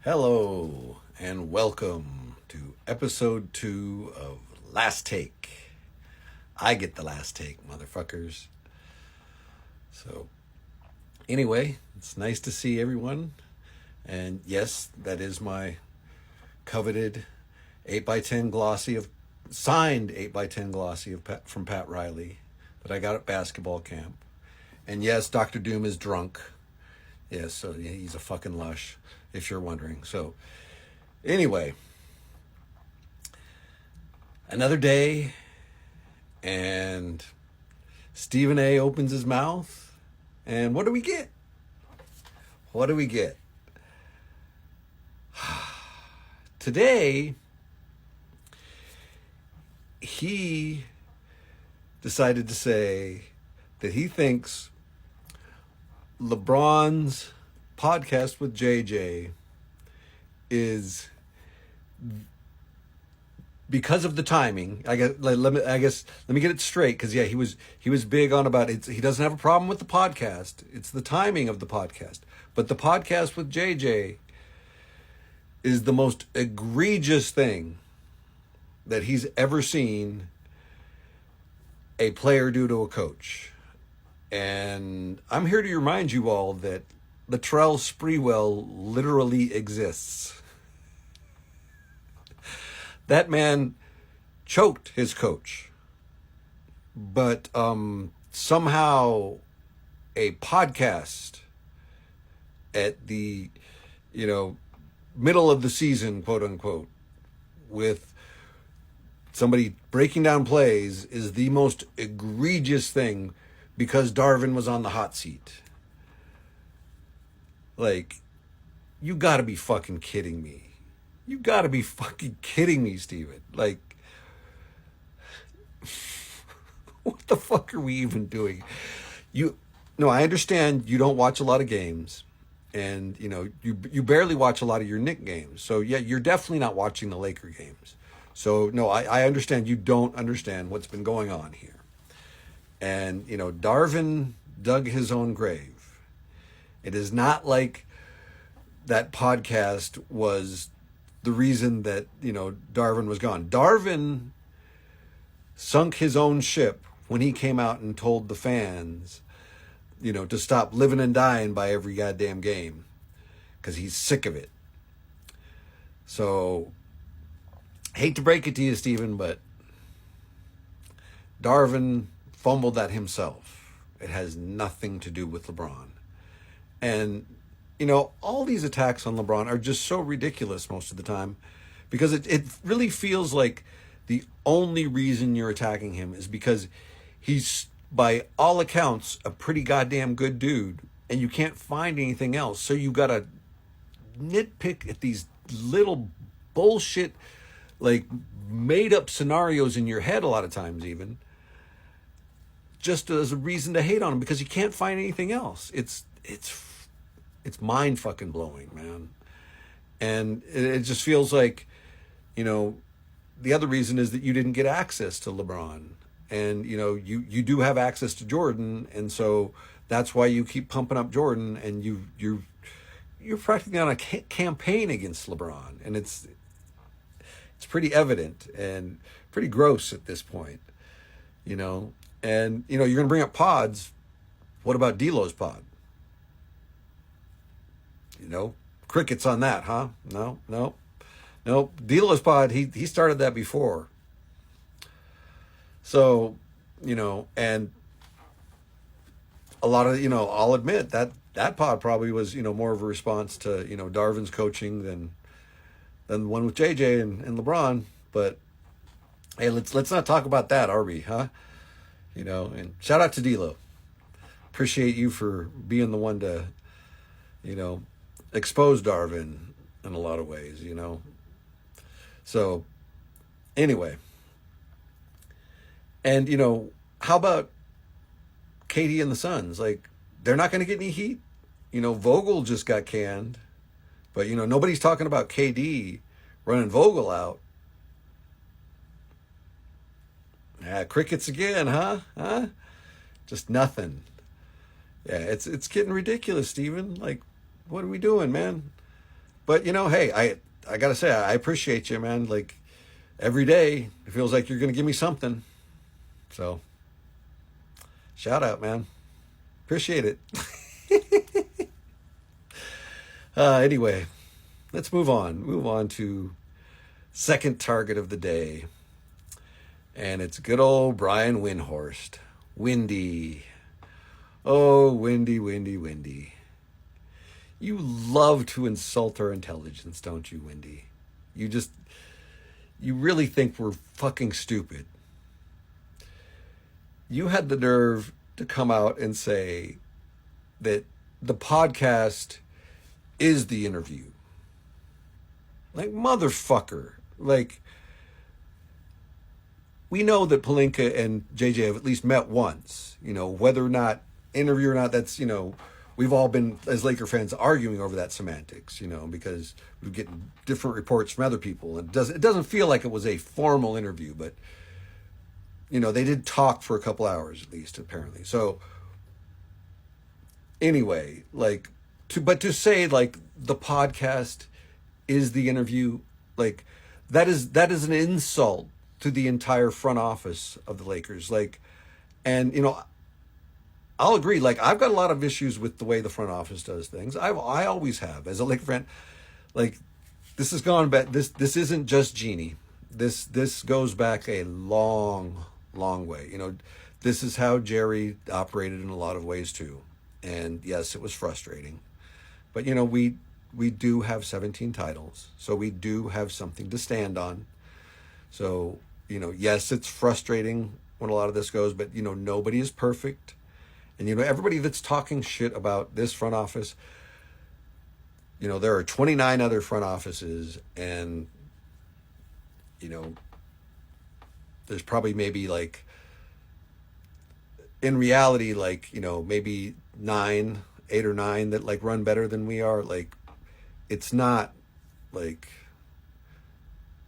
Hello and welcome to episode 2 of Last Take. I get the last take, motherfuckers. So, anyway, it's nice to see everyone. And yes, that is my coveted 8x10 glossy of signed 8x10 glossy of from Pat Riley that I got at basketball camp. And yes, Dr. Doom is drunk. Yes, so he's a fucking lush, if you're wondering. So, anyway, another day, and Stephen A opens his mouth, and what do we get? What do we get? Today, he decided to say that he thinks LeBron's podcast with JJ is, because of the timing. Let me get it straight, because yeah, he was big on about it. He doesn't have a problem with the podcast. It's the timing of the podcast. But the podcast with JJ is the most egregious thing that he's ever seen a player do to a coach. And I'm here to remind you all that Latrell Sprewell literally exists. That man choked his coach. But somehow a podcast at the, middle of the season, quote unquote, with somebody breaking down plays is the most egregious thing because Darvin was on the hot seat. Like, you gotta be fucking kidding me. You gotta be fucking kidding me, Steven. Like, what the fuck are we even doing? I understand you don't watch a lot of games, and you barely watch a lot of your Knick games. So yeah, you're definitely not watching the Laker games. So no, I understand you don't understand what's been going on here. And Darvin dug his own grave. It is not like that podcast was the reason that Darvin was gone. Darvin sunk his own ship when he came out and told the fans, to stop living and dying by every goddamn game, because he's sick of it. So, hate to break it to you, Stephen, but Darvin fumbled that himself. It has nothing to do with LeBron. And, all these attacks on LeBron are just so ridiculous most of the time, because it really feels like the only reason you're attacking him is because he's, by all accounts, a pretty goddamn good dude, and you can't find anything else. So you gotta nitpick at these little bullshit, like, made up scenarios in your head a lot of times, even just as a reason to hate on him, because you can't find anything else. It's mind fucking blowing, man. And it just feels like, the other reason is that you didn't get access to LeBron. And, you do have access to Jordan. And so that's why you keep pumping up Jordan, and you're practically on a campaign against LeBron. And it's pretty evident and pretty gross at this point, And, you're going to bring up pods. What about D'Lo's pod? Crickets on that, huh? No. D'Lo's pod, he started that before. So, and a lot of, I'll admit that pod probably was, more of a response to, Darvin's coaching than the one with JJ and LeBron. But hey, let's not talk about that, are we, huh? And shout out to D'Lo. Appreciate you for being the one to, expose Darvin in a lot of ways, So, anyway. And, how about KD and the Suns? Like, they're not going to get any heat. Vogel just got canned. But, nobody's talking about KD running Vogel out. Crickets again, huh? Just nothing. Yeah, it's getting ridiculous, Steven. Like, what are we doing, man? But hey, I gotta say, I appreciate you, man. Like every day, it feels like you're gonna give me something. So shout out, man. Appreciate it. Anyway, let's move on. Move on to second target of the day. And it's good old Brian Windhorst. Windy. Oh, Windy, Windy, Windy. You love to insult our intelligence, don't you, Windy? You really think we're fucking stupid. You had the nerve to come out and say that the podcast is the interview. Like, motherfucker. Like, we know that Pelinka and JJ have at least met once. Whether or not interview or not, that's, we've all been, as Laker fans, arguing over that semantics, because we get different reports from other people. And it doesn't feel like it was a formal interview, but, they did talk for a couple hours at least, apparently. So, anyway, to say, like, the podcast is the interview, like, that is an insult to the entire front office of the Lakers. Like, and, I'll agree. Like, I've got a lot of issues with the way the front office does things. I always have. As a Laker fan, like, this has gone back. This isn't just Jeannie. This goes back a long, long way. This is how Jerry operated in a lot of ways too. And yes, it was frustrating. But, we do have 17 titles. So we do have something to stand on. So, yes, it's frustrating when a lot of this goes, but, nobody is perfect. And, everybody that's talking shit about this front office, there are 29 other front offices, and, there's probably maybe, like, in reality, like, maybe 8 or 9 that, like, run better than we are. Like, it's not, like,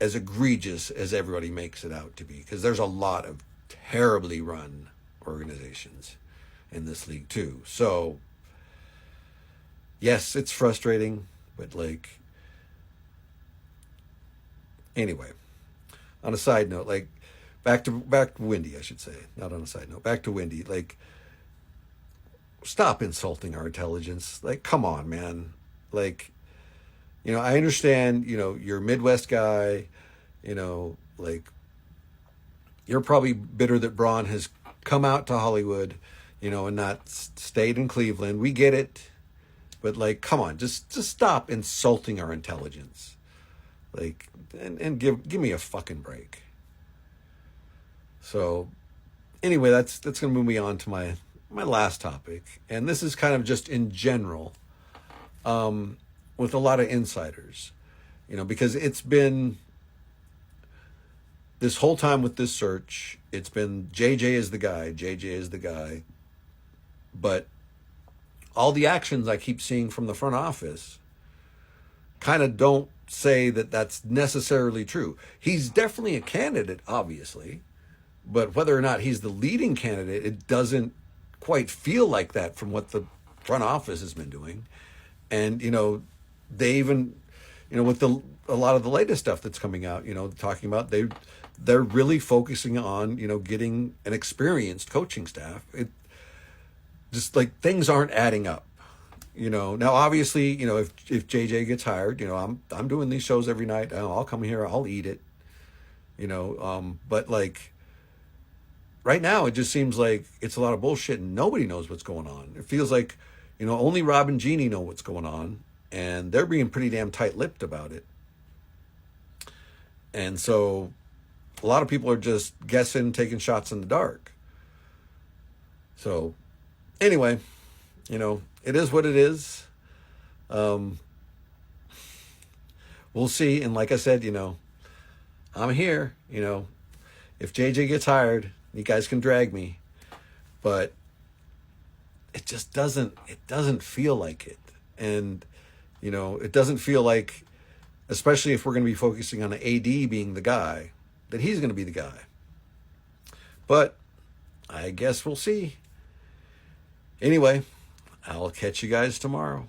as egregious as everybody makes it out to be, because there's a lot of terribly run organizations in this league too. So yes, it's frustrating, but, like, anyway, on a side note, like, back to Windy, I should say, not on a side note, back to Windy, like, stop insulting our intelligence. Like, come on, man. Like, I understand, you're a Midwest guy, like, you're probably bitter that Braun has come out to Hollywood, and not stayed in Cleveland. We get it. But, like, come on, just stop insulting our intelligence. Like, and give me a fucking break. So, anyway, that's going to move me on to my last topic. And this is kind of just in general, with a lot of insiders, because it's been, this whole time with this search, it's been JJ is the guy. But all the actions I keep seeing from the front office kind of don't say that that's necessarily true. He's definitely a candidate, obviously, but whether or not he's the leading candidate, it doesn't quite feel like that from what the front office has been doing. And, they even, with a lot of the latest stuff that's coming out, talking about they're really focusing on, getting an experienced coaching staff. It just, like, things aren't adding up, Now, obviously, if JJ gets hired, I'm doing these shows every night. I'll come here, I'll eat it, but, like, right now it just seems like it's a lot of bullshit and nobody knows what's going on. It feels like, only Rob and Jeannie know what's going on, and they're being pretty damn tight-lipped about it. And so a lot of people are just guessing, taking shots in the dark. So anyway, it is what it is. We'll see. And like I said, I'm here, if JJ gets hired, you guys can drag me, but it just doesn't feel like it. And, it doesn't feel like, especially if we're going to be focusing on AD being the guy, that he's going to be the guy. But I guess we'll see. Anyway, I'll catch you guys tomorrow.